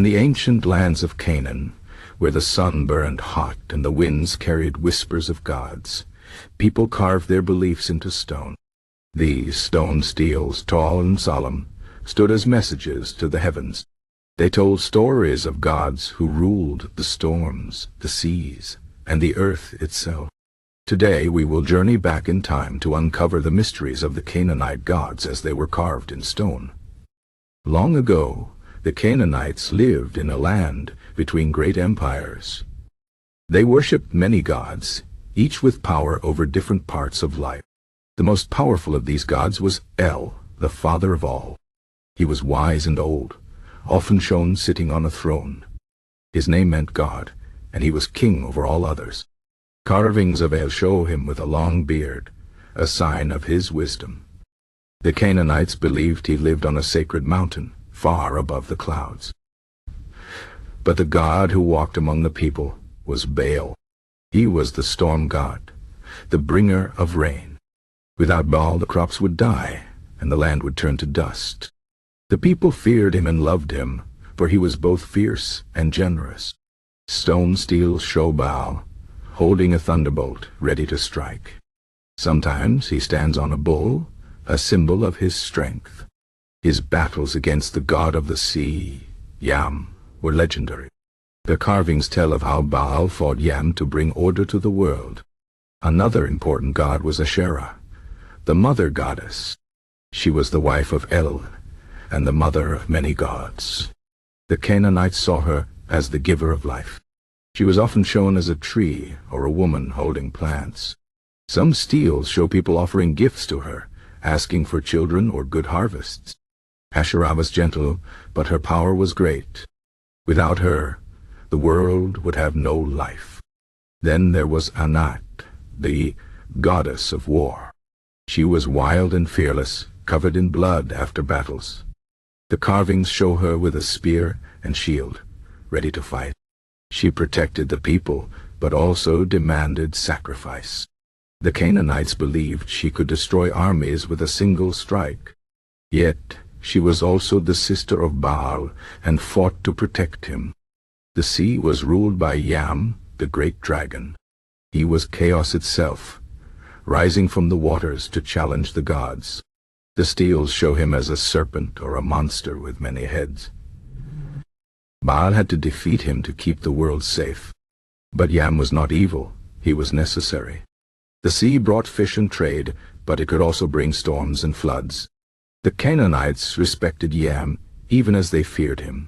In the ancient lands of Canaan, where the sun burned hot and the winds carried whispers of gods, people carved their beliefs into stone. These stone steles, tall and solemn, stood as messages to the heavens. They told stories of gods who ruled the storms, the seas, and the earth itself. Today we will journey back in time to uncover the mysteries of the Canaanite gods as they were carved in stone. Long ago, the Canaanites lived in a land between great empires. They worshipped many gods, each with power over different parts of life. The most powerful of these gods was El, the father of all. He was wise and old, often shown sitting on a throne. His name meant God, and he was king over all others. Carvings of El show him with a long beard, a sign of his wisdom. The Canaanites believed he lived on a sacred mountain, far above the clouds. But the god who walked among the people was Baal. He was the storm god, the bringer of rain. Without Baal, the crops would die, and the land would turn to dust. The people feared him and loved him, for he was both fierce and generous. Stone steles show Baal, holding a thunderbolt ready to strike. Sometimes he stands on a bull, a symbol of his strength. His battles against the god of the sea, Yam, were legendary. The carvings tell of how Baal fought Yam to bring order to the world. Another important god was Asherah, the mother goddess. She was the wife of El, and the mother of many gods. The Canaanites saw her as the giver of life. She was often shown as a tree or a woman holding plants. Some steles show people offering gifts to her, asking for children or good harvests. Asherah was gentle, but her power was great. Without her, the world would have no life. Then there was Anat, the goddess of war. She was wild and fearless, covered in blood after battles. The carvings show her with a spear and shield, ready to fight. She protected the people, but also demanded sacrifice. The Canaanites believed she could destroy armies with a single strike. Yet she was also the sister of Baal and fought to protect him. The sea was ruled by Yam, the great dragon. He was chaos itself, rising from the waters to challenge the gods. The steles show him as a serpent or a monster with many heads. Baal had to defeat him to keep the world safe. But Yam was not evil, he was necessary. The sea brought fish and trade, but it could also bring storms and floods. The Canaanites respected Yam, even as they feared him.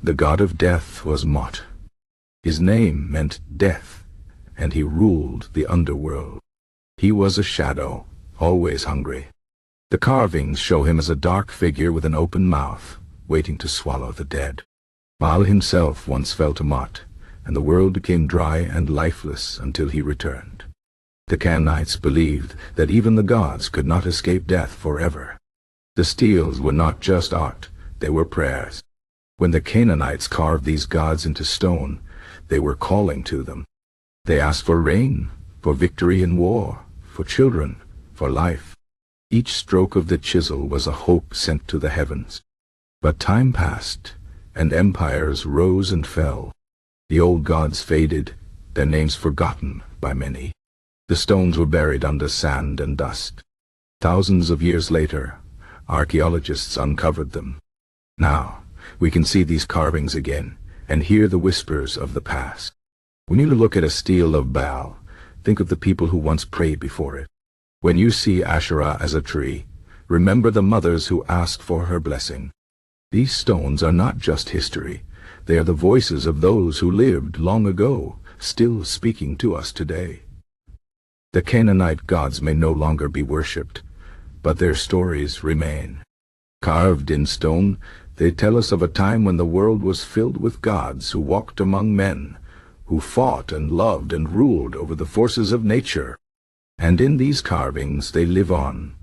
The god of death was Mot. His name meant death, and he ruled the underworld. He was a shadow, always hungry. The carvings show him as a dark figure with an open mouth, waiting to swallow the dead. Baal himself once fell to Mot, and the world became dry and lifeless until he returned. The Canaanites believed that even the gods could not escape death forever. The steles were not just art, they were prayers. When the Canaanites carved these gods into stone, they were calling to them. They asked for rain, for victory in war, for children, for life. Each stroke of the chisel was a hope sent to the heavens. But time passed, and empires rose and fell. The old gods faded, their names forgotten by many. The stones were buried under sand and dust. Thousands of years later, archaeologists uncovered them. Now, we can see these carvings again, and hear the whispers of the past. When you look at a stele of Baal, think of the people who once prayed before it. When you see Asherah as a tree, remember the mothers who asked for her blessing. These stones are not just history, they are the voices of those who lived long ago, still speaking to us today. The Canaanite gods may no longer be worshipped, but their stories remain. Carved in stone, they tell us of a time when the world was filled with gods who walked among men, who fought and loved and ruled over the forces of nature. And in these carvings they live on.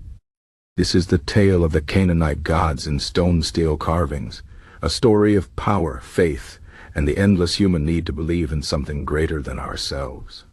This is the tale of the Canaanite gods in stone stele carvings, a story of power, faith, and the endless human need to believe in something greater than ourselves.